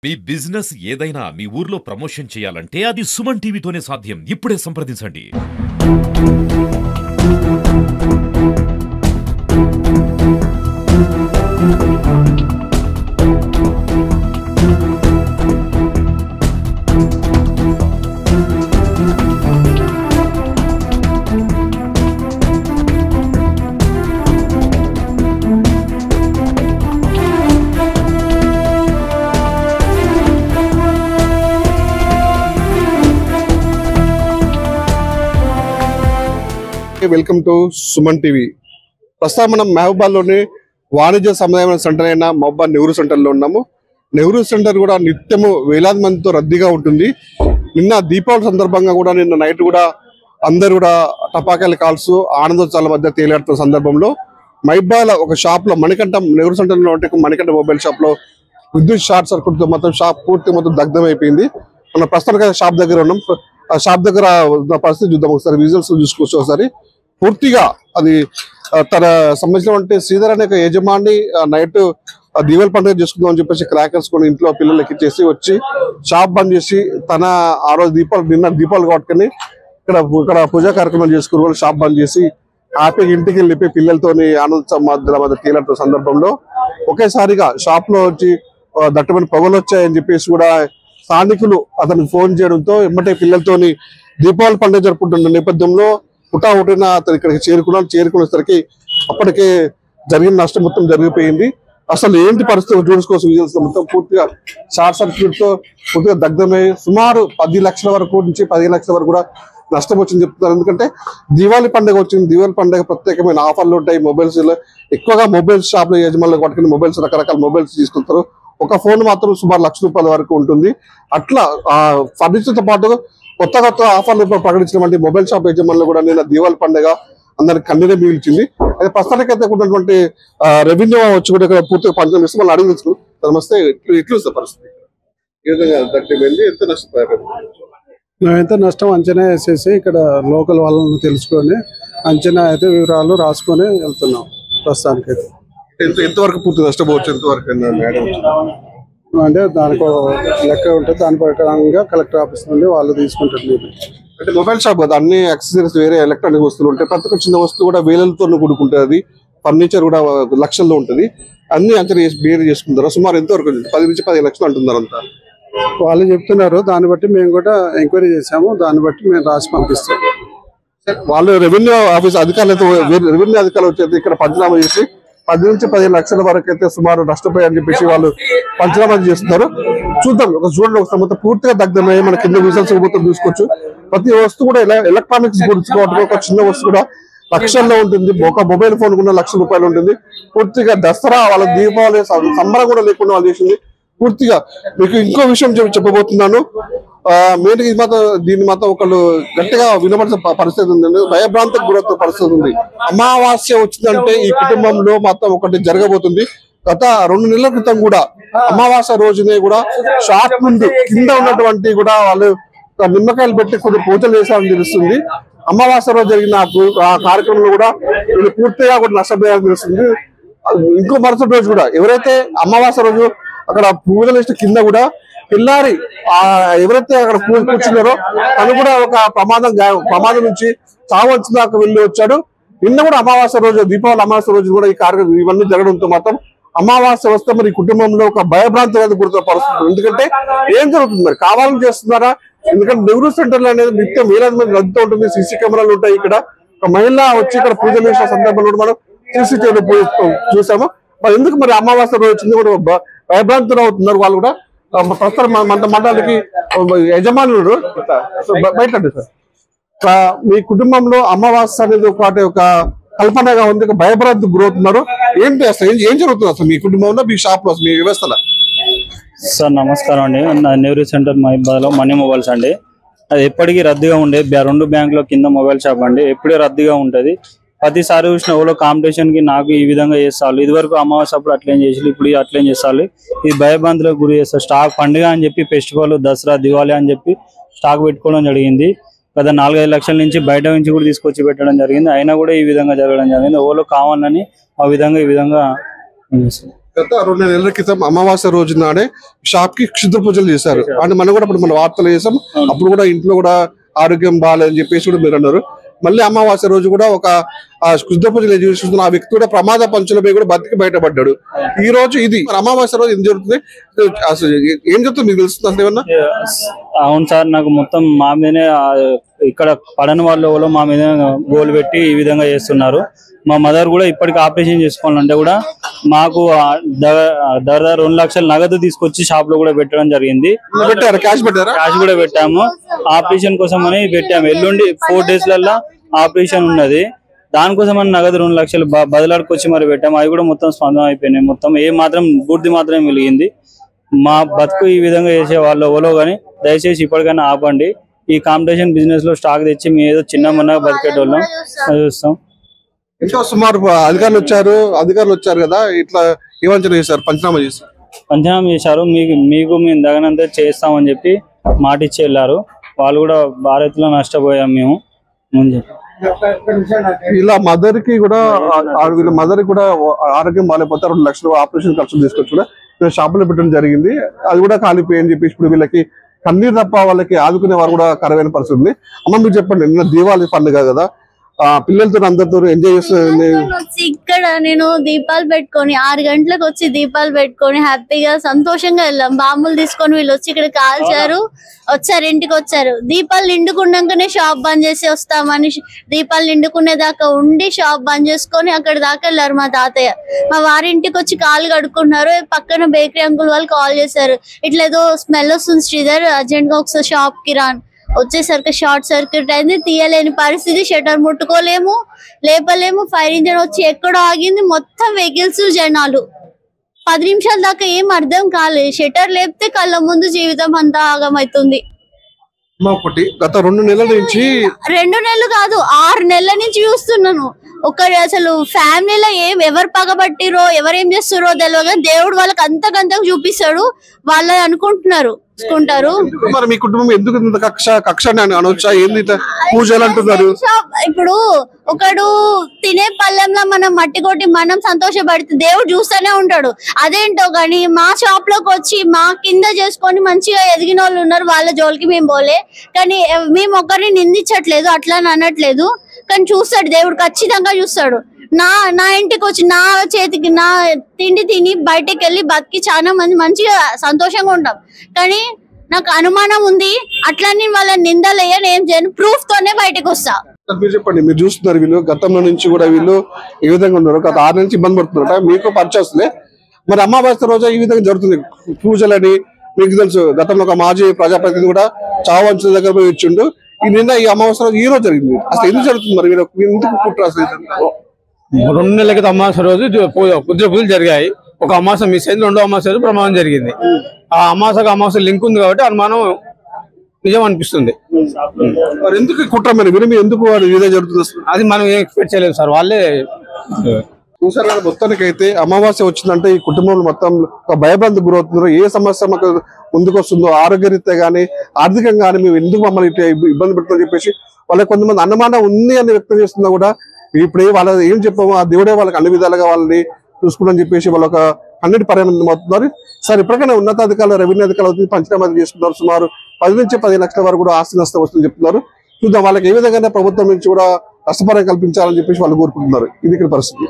మీ business ఏదైనా మీ ఊర్లో promotion చేయాలంటే అది సుమన్ టీవీతోనే సాధ్యం. ఇప్పుడే సంప్రదించండి. Welcome to Suman TV. ప్రస్తుతం మనం మహబూబాద్లోని వాణిజ్య సముదాయ సెంటర్ అయిన మహబూబాద్ నెహ్రూ సెంటర్లో ఉన్నాము. నెహ్రూ సెంటర్ కూడా నిత్యము వేలాది మందితో రద్దీగా ఉంటుంది. నిన్న దీపావళి సందర్భంగా కూడా నిన్న నైట్ కూడా అందరు కూడా టపాకాయలు కాల్స్ ఆనందోత్సవాల మధ్య తేలియాడుతున్న సందర్భంలో మహబూబాద్ ఒక షాప్ లో మణికంఠ నెహ్రూ సెంటర్లో మణికంఠ మొబైల్ షాప్ లో విద్యుత్ షార్ట్ సర్క్యూట్ తో మొత్తం షాప్ పూర్తి మొత్తం దగ్ధం అయిపోయింది. మన ప్రస్తుతానికి షాప్ దగ్గర ఉన్నాం. ఆ షాప్ దగ్గర పరిస్థితి చూద్దాం. ఒకసారి విజువల్స్ చూసుకోవచ్చు. ఒకసారి పూర్తిగా అది తన సంబంధించినటువంటి శ్రీధర్ అనే యజమాని నైట్ దీవెల పండుగ చేసుకుందాం అని చెప్పేసి క్రాకర్స్ కొని ఇంట్లో పిల్లలు ఎక్కించేసి వచ్చి షాప్ బంద్ చేసి తన ఆ రోజు నిన్న దీపావళి కాబట్టి ఇక్కడ పూజా కార్యక్రమాలు చేసుకుని వాళ్ళు షాప్ బంద్ చేసి హ్యాపీగా ఇంటికి వెళ్ళిపోయి పిల్లలతోని ఆనంద మధ్య తేలిన సందర్భంలో ఒకేసారిగా షాప్ లో వచ్చి దట్టమైన పొగలు వచ్చాయని చెప్పేసి కూడా స్థానికులు అతనికి ఫోన్ చేయడంతో ఎమ్మటే పిల్లలతోని దీపావళి పండుగ జరుపుకుంటున్న నేపథ్యంలో హుటాహుటిన అతను ఇక్కడికి చేరుకునేసరికి అప్పటికే జరిగిన నష్టం మొత్తం జరిగిపోయింది. అసలు ఏంటి పరిస్థితి చూసుకోవచ్చు. విజువల్స్ మొత్తం పూర్తిగా షార్ట్ సర్క్యూట్ తో పూర్తిగా దగ్ధమై సుమారు 10 లక్షల వరకు నుంచి 15 లక్షల వరకు కూడా నష్టం వచ్చింది చెప్తున్నారు. ఎందుకంటే దీవాళి పండుగ వచ్చింది. దీవాళి పండుగ ప్రత్యేకమైన ఆఫర్లు ఉంటాయి. మొబైల్స్ ఎక్కువగా మొబైల్ షాప్ లో యజమానులు పట్టుకుని మొబైల్స్ రకరకాల మొబైల్స్ తీసుకుంటారు. ఒక ఫోన్ మాత్రం సుమారు ₹1,00,000 వరకు ఉంటుంది. అట్లా ఫర్నిచర్ తో పాటు కొత్త ఆఫర్లు ప్రకటించినటువంటి మొబైల్ షాప్ యజమానులు కూడా నిన్న దీవాళి పండుగ అందరికి కన్నీరే మిగిల్చింది. అయితే ప్రస్తుతానికి అయితే ఉన్నటువంటి రెవెన్యూ వచ్చి కూడా ఇక్కడ పూర్తిగా పంచడం ఇస్తే మళ్ళీ అడిగి తెలుసుకుని నమస్తే ఎట్లా పరిస్థితి ఏ విధంగా దగ్ధమైంది, ఎంత నష్టపోయారు? మేమైతే నష్టం అంచనా వేసేసి ఇక్కడ లోకల్ వాళ్ళని తెలుసుకొని అంచనా అయితే వివరాలు రాసుకొని వెళ్తున్నాం. ప్రస్తుతానికి అయితే ఎంతవరకు పూర్తి నష్టపోవచ్చు? ఎంతవరకు అంటే దానికి లెక్క ఉంటుంది. దాని ప్రకారంగా కలెక్టర్ ఆఫీస్ నుండి వాళ్ళు తీసుకుంటారు. అంటే మొబైల్ షాప్ కదా, అన్ని యాక్సెసరీస్ వేరే ఎలక్ట్రానిక్ వస్తువులు ఉంటాయి. ప్రతి ఒక్క చిన్న వస్తువు కూడా వేలలతో కూడుకుంటుంది. ఫర్నిచర్ కూడా లక్షల్లో ఉంటుంది. అన్ని అంచనా బేర్ చేసుకుంటారు. సుమారు ఎంతవరకు 10 నుంచి 15 లక్షలు అంటున్నారు అంతా వాళ్ళు చెప్తున్నారు. దాన్ని బట్టి మేము కూడా ఎంక్వైరీ చేసాము. దాన్ని బట్టి మేము రాసి పంపిస్తాం. వాళ్ళు రెవెన్యూ ఆఫీస్ అధికారులతో రెవెన్యూ అధికారులు వచ్చేది ఇక్కడ పంచనామా చేసి 10 నుంచి 15 లక్షల వరకు అయితే సుమారు నష్టపోయాయని చెప్పేసి వాళ్ళు పంచనామా చేస్తున్నారు. చూద్దాం. చూడండి ఒకసారి మొత్తం పూర్తిగా దగ్ధమయ్యి మన కింద విజువల్స్ మొత్తం చూసుకోవచ్చు. ప్రతి వస్తువు కూడా ఎలక్ట్రానిక్స్ గురించి ఒక చిన్న వస్తువు కూడా లక్షల్లో ఉంటుంది. ఒక మొబైల్ ఫోన్ కూడా ₹1,00,000 ఉంటుంది. పూర్తిగా దసరా వాళ్ళ దీపావళి సంబరం కూడా లేకుండా వాళ్ళు చేసింది. పూర్తిగా మీకు ఇంకో విషయం చెప్పబోతున్నాను. మెయిన్గా ఇది మాత్రం దీన్ని మాత్రం ఒకళ్ళు గట్టిగా వినబడిన పరిస్థితి ఉంది. భయభ్రాంతికి గురవుతున్న పరిస్థితి ఉంది. అమావాస్య వచ్చిందంటే ఈ కుటుంబంలో మాత్రం ఒకటి జరగబోతుంది. గత 2 నెలల క్రితం కూడా అమావాస్య రోజునే కూడా షాప్ ముందు కింద ఉన్నటువంటి కూడా వాళ్ళు నిమ్మకాయలు పెట్టి కొన్ని పూజలు చేశారని తెలుస్తుంది. అమావాస్య రోజు జరిగిన ఆ కార్యక్రమంలో కూడా వీళ్ళు పూర్తిగా కూడా నష్టపోయారని తెలుస్తుంది. ఇంకో మరుసటి రోజు కూడా ఎవరైతే అమావాస్య రోజు అక్కడ పూజలు చేసిన కింద కూడా పిల్లారి ఎవరైతే అక్కడ కూర్చున్నారో తను కూడా ఒక ప్రమాదం నుంచి చావచ్చు దాకా వెళ్ళి వచ్చాడు. నిన్న కూడా అమావాస్య రోజు దీపావళి అమావాస్య రోజు కూడా ఈ కార్యక్రమం ఇవన్నీ జరగడంతో మాత్రం అమావాస్య వస్తే మరి కుటుంబంలో ఒక భయభ్రాంతి అనేది గుర్తున్న పరిస్థితి. ఎందుకంటే ఏం జరుగుతుంది, మరి కావాలని చేస్తున్నారా? ఎందుకంటే నెహ్రూ సెంటర్లో అనేది నిత్యం వేలాది మంది రద్దీతో ఉంటుంది. సీసీ కెమెరాలు ఉంటాయి. ఇక్కడ ఒక మహిళ వచ్చి ఇక్కడ పూజలు చేసిన సందర్భంలో మనం సీసీటీవీలో చూసాము. మరి ఎందుకు మరి అమావాస్య రోజు వచ్చింది కూడా భయభ్రాంతులు అవుతున్నారు వాళ్ళు కూడా. ప్రస్తుతం మండలికి యజమానులు బయట సార్ మీ కుటుంబంలో అమావాస్య అనేది ఒక కల్పనగా ఉంది, ఒక భయభ్రాంతికి గురవుతున్నారు. ఏంటి అసలు ఏం జరుగుతుంది అసలు మీ కుటుంబంలో, మీ షాప్ లో, మీ వ్యవస్థలో? సార్ నమస్కారం అండి. నెహ్రూ సెంటర్ మహబూబాద్లో మనీ మొబైల్స్ అండి. అది ఎప్పటికీ రద్దీగా ఉండే 2 బ్యాంకుల కింద మొబైల్ షాప్ అండి. ఎప్పుడే రద్దీగా ఉంటుంది. ప్రతిసారి చూసిన ఎవరో కాంపిటీషన్ కి నాకు ఈ విధంగా చేస్తారు. ఇదివరకు అమావాస్య అప్పుడు అట్లేం చేసి ఇప్పుడు అట్లేం చేస్తారు. ఇది భయభ్రాంతులకు గురి చేస్తారు. స్టాక్ పండుగ అని చెప్పి ఫెస్టివల్ దసరా దివాళీ అని చెప్పి స్టాక్ పెట్టుకోవడం జరిగింది. గత 4-5 లక్షల నుంచి బయట నుంచి కూడా తీసుకొచ్చి పెట్టడం జరిగింది. అయినా కూడా ఈ విధంగా జరగడం జరిగింది. ఎవరో కావాలని ఈ విధంగా గత 2 నెలల క్రితం అమావాస్య రోజు నాడే షాప్ కి క్షుద్ర పూజలు చేశారు. అంటే మనం కూడా ఇప్పుడు మన వార్తలు చేసాం. అప్పుడు కూడా ఇంట్లో కూడా ఆరోగ్యం బాగాలేదని చెప్పేసి కూడా మీరు అన్నారు. మళ్ళీ అమావాస్య రోజు కూడా ఒక క్షుద్ర పూజలు చేస్తున్న ఆ వ్యక్తి కూడా ప్రమాద పంచులపై కూడా బతికి బయటపడ్డాడు. ఈ రోజు ఇది అమావాస్య రోజు ఏం జరుగుతుంది, అసలు ఏం జరుగుతుంది మీకు తెలుస్తుంది అసలు ఏమన్నా? అవును సార్, నాకు మొత్తం మా మీదనే ఇక్కడ పడని వాళ్ళు మా మీద గోల్ పెట్టి ఈ విధంగా చేస్తున్నారు. మా మదర్ కూడా ఇప్పటికి ఆపరేషన్ చేసుకోవాలంటే కూడా మాకు దాదాపు 2 లక్షల నగదు తీసుకొచ్చి షాప్ లో కూడా పెట్టడం జరిగింది. క్యాష్ కూడా పెట్టాము. ఆపరేషన్ కోసం అని పెట్టాము. ఎల్లుండి 4 days లల్లా ఆపరేషన్ ఉన్నది. దానికోసం అని నగదు 2 లక్షలు బదులాడుకొచ్చి మరి పెట్టాము. అవి కూడా మొత్తం స్పందన అయిపోయినాయి. మొత్తం బూర్ది మాత్రమే వెలిగింది. మా బతుకు ఈ విధంగా చేసే వాళ్ళు ఎవరో కానీ దయచేసి ఇప్పటికైనా ఆపండి. ఈ కాంపిటీషన్ బిజినెస్ లో స్టాక్ తెచ్చి మేము ఏదో చిన్న మొన్న బతికేటోళ్ళం చూస్తాం. ఇంకా సుమారు అధికారులు వచ్చారు కదా, ఇట్లా ఏమంచనా చేశారు, పంచనామా చేశారు. మీకు మేము తగినంత చేస్తామని చెప్పి మాట ఇచ్చి వెళ్ళారు. వాళ్ళు కూడా భారత్లో నష్టపోయాం మేము ముందు. ఇలా మదర్ కి కూడా ఆరోగ్యం బాగాలేకపోతే 2 లక్షలు ఆపరేషన్ ఖర్చులు తీసుకొచ్చి కూడా షాపులో పెట్టడం జరిగింది. అది కూడా కాలిపోయని చెప్పి ఇప్పుడు వీళ్ళకి కన్నీరు తప్ప వాళ్ళకి ఆదుకునే వారు కూడా కరవైన పరిస్థితి ఉంది. అమ్మ మీరు చెప్పండి, నిన్న దీపావళి పండుగ కదా, పిల్లలతో అందరితో ఎంజాయ్ చేస్తుంది. ఇక్కడ నేను దీపాలు పెట్టుకొని 6 గంటలకు వచ్చి దీపాలు పెట్టుకొని హ్యాపీగా సంతోషంగా వెళ్ళాం. బాంబులు తీసుకొని వీళ్ళు వచ్చి ఇక్కడ కాల్చారు, ఇంటికి వచ్చారు. దీపాలు నిండుకున్నాకనే షాప్ బంద్ చేసి వస్తామని దీపాలు నిండుకునే దాకా ఉండి షాప్ బంద్ చేసుకొని అక్కడ దాకా వెళ్ళారు మా తాతయ్య. మా వారింటికి వచ్చి కాలు కడుక్కున్నారు. పక్కన బేకరీ అంకుల్ వాళ్ళు కాల్ చేశారు, ఇట్లా ఏదో స్మెల్ వస్తుంది శ్రీధర్, అర్జెంట్ గా ఒకసారి షాప్ కి రాను. వచ్చేసరికి షార్ట్ సర్క్యూట్ అయింది, తీయలేని పరిస్థితి. షటర్ ముట్టుకోలేము, లేపలేము. ఫైర్ ఇంజన్ వచ్చి ఎక్కడో ఆగింది. మొత్తం వెహికల్స్, జనాలు. 10 నిమిషాల దాకా ఏం అర్థం కాలేదు. షటర్ లేపితే కళ్ళ ముందు జీవితం అంతా ఆగమవుతుంది. గత 2 నెలల నుంచి 2 నెలలు కాదు, 6 నెలల నుంచి చూస్తున్నాను. అసలు ఫ్యామిలీలో ఎవరు పగబట్టిరో ఎవరేం చేస్తారో తెలియదు. దేవుడు వాళ్ళకి అంతకంతకు చూపిస్తాడు. వాళ్ళు అనుకుంటున్నారు మరి మీ కుటుంబం ఎందుకు ఇంత కక్ష అనొచ్చా? ఏంది పూజలు అంటున్నారు? ఇప్పుడు ఒకడు తినే పళ్ళెంలో మనం మట్టి కొట్టి మనం సంతోషపడితే దేవుడు చూస్తూనే ఉంటాడు. అదేంటో గాని మా షాప్ లోకి వచ్చి మా కింద చేసుకొని మంచిగా ఎదిగిన వాళ్ళు ఉన్నారు. వాళ్ళ జోలికి మేము పోలే. కానీ మేము ఒకరిని నిందించట్లేదు, అట్లా అనట్లేదు. కానీ చూస్తాడు దేవుడు, ఖచ్చితంగా చూస్తాడు. నా ఇంటికి వచ్చి నా చేతికి నా తిండి తిని బయటకు వెళ్ళి బతికి చాలా మంది మంచిగా సంతోషంగా ఉంటాం. కానీ నాకు అనుమానం ఉంది. అట్లని వాళ్ళ నిందలేయని ఏం చేయను, ప్రూఫ్ తోనే బయటకు వస్తా. మీరు చెప్పండి, మీరు చూస్తున్నారు వీళ్ళు గతంలో నుంచి కూడా వీళ్ళు ఏ విధంగా ఉన్నారు, గత 6 నుంచి ఇబ్బంది పడుతున్నారట. మీకు పరిచయస్తుంది. మరి అమావాస్య రోజు ఈ విధంగా జరుగుతుంది పూజలని మీకు తెలుసు. గతంలో ఒక మాజీ ప్రజాప్రతినిధి కూడా చావంచుల దగ్గర పోయి ఇచ్చిండు. నిన్న ఈ అమావాస్య రోజు ఈ రోజు జరిగింది. అసలు ఎందుకు జరుగుతుంది మరి ఎందుకు కుట్ర? అసలు 2 నెలల క్రితం అమావాస్య రోజు క్షుద్ర పూజలు జరిగాయి. ఒక అమావాస్య మిస్ అయింది, 2వ అమావాస్య రోజు ప్రమాదం జరిగింది. ఆ అమావాస్య లింక్ ఉంది కాబట్టి అనుమానం నిజం అనిపిస్తుంది. మరి ఎందుకు కుట్ర? మరి ఎందుకు ఇదే జరుగుతుంది? అది మనం ఏం ఎక్స్పెక్ట్ చేయలేదు సార్. వాళ్ళే చూసారు కదా. మొత్తానికి అయితే అమావాస్య వచ్చిందంటే ఈ కుటుంబంలో మొత్తం ఒక భయభ్రాంతికి గురవుతున్నారు. ఏ సమస్య మాకు ముందుకు వస్తుందో, ఆరోగ్యరీత్యా గానీ ఆర్థికంగా కానీ మేము ఎందుకు మమ్మల్ని ఇబ్బంది పెడుతుందని చెప్పేసి వాళ్ళకి కొంతమంది అనుమానం ఉంది అని వ్యక్తం చేస్తున్నా కూడా ఇప్పుడు వాళ్ళ ఏం చెప్పామో ఆ దేవుడే వాళ్ళకి అన్ని విధాలుగా వాళ్ళని చూసుకుందని చెప్పేసి వాళ్ళు ఒక 100% అవుతున్నారు. సార్ ఇప్పటికైనా ఉన్నతాధికారులు, రెవెన్యూ అధికారులు పంచనామా చేసుకున్నారు. సుమారు 10 నుంచి 15 లక్షల వరకు కూడా ఆస్తి నష్టం వస్తుందని చెప్తున్నారు. చూద్దాం వాళ్ళకి ఏ విధంగా ప్రభుత్వం నుంచి కూడా నష్టపరిహారం కల్పించాలని చెప్పేసి వాళ్ళు కోరుకుంటున్నారు. ఇది ఇక్కడ పరిస్థితి.